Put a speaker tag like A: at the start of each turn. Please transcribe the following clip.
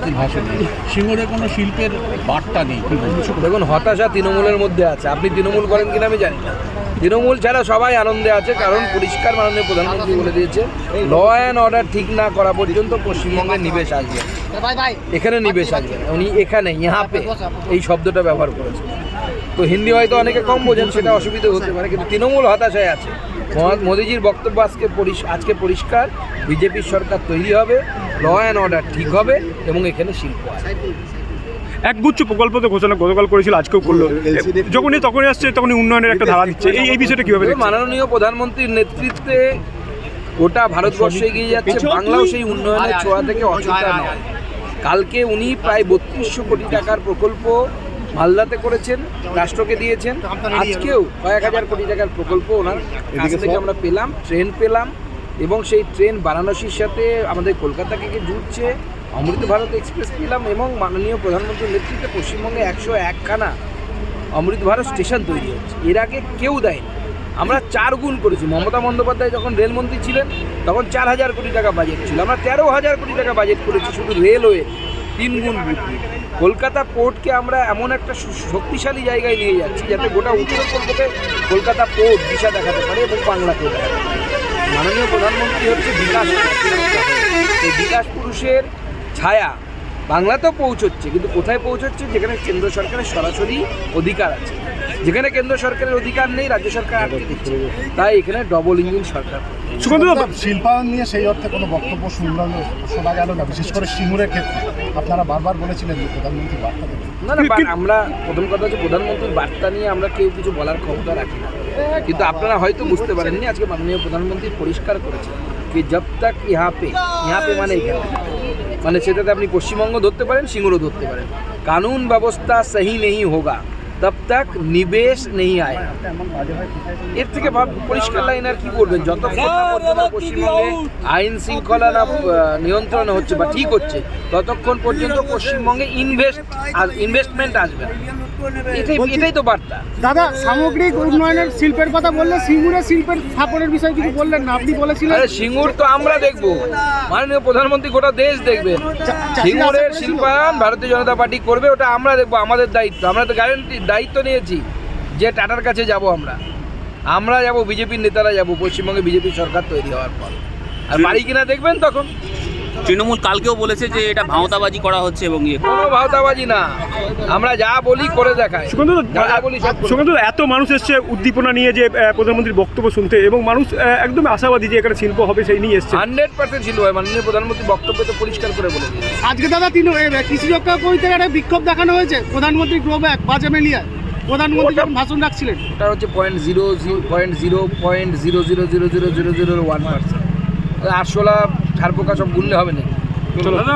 A: প্রধানমন্ত্রীর ভাষণে সিঙ্গুরে কোনো শিল্পের বার্তা নেই।
B: দেখুন, হতাশা তৃণমূলের মধ্যে আছে। আপনি তৃণমূল করেন কিনা আমি জানি না, তৃণমূল ছাড়া সবাই আনন্দে আছে, কারণ পরিষ্কার মাননীয় প্রধানমন্ত্রী বলে দিয়েছে ল অ্যান্ড অর্ডার ঠিক না করা পর্যন্ত পশ্চিমবঙ্গে নিবেশ আসবে, এখানে নিবেশ আসবে। উনি এখানে ইহাপে এই শব্দটা ব্যবহার করেছেন। তো হিন্দি হয়তো অনেকে কম বোঝেন, সেটা অসুবিধা হতে পারে, কিন্তু তৃণমূল হতাশায় আছে। মোদিজির বক্তব্য আজকে পরিষ্কার, বিজেপির সরকার তৈরি হবে, ল অ্যান্ড অর্ডার ঠিক হবে এবং এখানে শিল্প আছে।
C: একগুচ্ছ প্রকল্প তো ঘোষণা গতকাল করেছিল, আজকেও করলো, তখনই আসছে তখনই উন্নয়নের একটা ধারা দিচ্ছে। এই বিষয়টা কীভাবে দেখছেন?
B: মাননীয় প্রধানমন্ত্রীর নেতৃত্বে গোটা ভারতবর্ষ এগিয়ে যাচ্ছে, বাংলাও সেই উন্নয়নের ছোঁয়া থেকে অচেতন নয়। কালকে উনি প্রায় 3200 কোটি টাকার প্রকল্প মালদাতে করেছেন, রাষ্ট্রকে দিয়েছেন। আজকেও কয়েক হাজার কোটি টাকার প্রকল্প ওনার কাছ থেকে আমরা পেলাম, ট্রেন পেলাম, এবং সেই ট্রেন বারাণসীর সাথে আমাদের কলকাতাকে জুড়ছে। অমৃত ভারত এক্সপ্রেস পেলাম, এবং মাননীয় প্রধানমন্ত্রীর নেতৃত্বে পশ্চিমবঙ্গে 101খানা অমৃত ভারত স্টেশন তৈরি হচ্ছে। এর আগে কেউ দেয়নি, আমরা 4 গুণ করেছি। মমতা বন্দ্যোপাধ্যায় যখন রেলমন্ত্রী ছিলেন তখন 4000 কোটি টাকা বাজেট ছিল, আমরা 13,000 কোটি টাকা বাজেট করেছি শুধু রেলওয়ে, 3 গুণ বৃদ্ধি। কলকাতা পোর্টকে আমরা এমন একটা শক্তিশালী জায়গায় নিয়ে যাচ্ছি যাতে গোটা উত্তরবঙ্গকে কলকাতা পোর্ট দিশা দেখাতে পারে এবং বাংলাকেও দেখাতে পারে। মাননীয় প্রধানমন্ত্রী হচ্ছে বিকাশ, এই বিকাশ পুরুষের ছায়া বাংলাতেও পৌঁছচ্ছে, কিন্তু কোথায় পৌঁছচ্ছে? যেখানে কেন্দ্র সরকারের সরাসরি অধিকার আছে। যেখানে কেন্দ্র সরকারের অধিকার নেই, রাজ্য সরকার আটকে দিচ্ছে। তাই এখানে ডবল ইঞ্জিন সরকার।
D: শিল্পায়ন নিয়ে সেই অর্থে কোনো বক্তব্য শোনা গেল না, বিশেষ করে সিঙ্গুরের ক্ষেত্রে আপনারা বারবার বলেছিলেন যে প্রধানমন্ত্রী বার্তা দেবেন।
B: না, আমরা প্রথম কথা হচ্ছে প্রধানমন্ত্রীর বার্তা নিয়ে আমরা কেউ কিছু বলার ক্ষমতা রাখি না, কিন্তু আপনারা হয়তো বুঝতে পারেননি, আজকে মাননীয় প্রধানমন্ত্রী পরিষ্কার করেছেন যে জব তক ইহাপে মানে এখানে, মানে সেটাতে আপনি পশ্চিমবঙ্গ ধরতে পারেন, সিঙ্গুরও ধরতে পারেন, কানুন ব্যবস্থা সহি নেই হোগা তব তক নিবেশ নেই আয়। এর থেকে পরিষ্কার লাইন আর কি করবেন? যতক্ষণ পশ্চিমবঙ্গে আইন শৃঙ্খলা না নিয়ন্ত্রণ হচ্ছে বা ঠিক হচ্ছে, ততক্ষণ পর্যন্ত পশ্চিমবঙ্গে ইনভেস্টমেন্ট আসবে। এটাই তো বার্তা।
E: দাদা, সামগ্রিক উন্নয়নের শিল্পের কথা বললে সিঙ্গুরের শিল্পের স্থাপনের বিষয়ে কিছু বললেন না, আপনি বলেছিলেন।
B: সিঙ্গুর তো আমরা দেখবো, মাননীয় প্রধানমন্ত্রী গোটা দেশ দেখবেন। সিঙ্গুরের শিল্পায়ন ভারতীয় জনতা পার্টি করবে, ওটা আমরা দেখবো, আমাদের দায়িত্ব। আমরা তো দায়িত্ব নিয়েছি যে টাটার কাছে যাব, আমরা যাব, বিজেপির নেতারা যাব পশ্চিমবঙ্গে বিজেপি সরকার তৈরি হওয়ার পর। আর বাড়ি কিনা দেখবেন তখন।
F: তৃণমূল কালকেও বলেছে যে এটা ভাওতাবাজি করা হচ্ছে, এবং
B: কোনো ভাওতাবাজি না, আমরা যা বলি করে দেখাই।
C: সুকান্ত, এত মানুষ এসছে উদ্দীপনা নিয়ে যে প্রধানমন্ত্রীর বক্তব্য শুনতে, এবং মানুষ একদম আশাবাদী যে এখানে শিল্প হবে, সেই নিয়ে এসছে।
B: 100% শিল্প হয়। মাননীয় প্রধানমন্ত্রীর বক্তব্য তো পরিষ্কার করে বলে দিয়েছে।
E: আজকে দাদা কৃষি রক্ষা কমিটিতে একটা বিক্ষোভ দেখানো হয়েছে প্রধানমন্ত্রী গ্রো ব্যাগ বাজামেলিয়া, প্রধানমন্ত্রী যখন ভাষণ রাখছিলেন।
B: ওটা হচ্ছে 0.000000001%। 816 ছাড় পোকা সব গুনলে হবে না।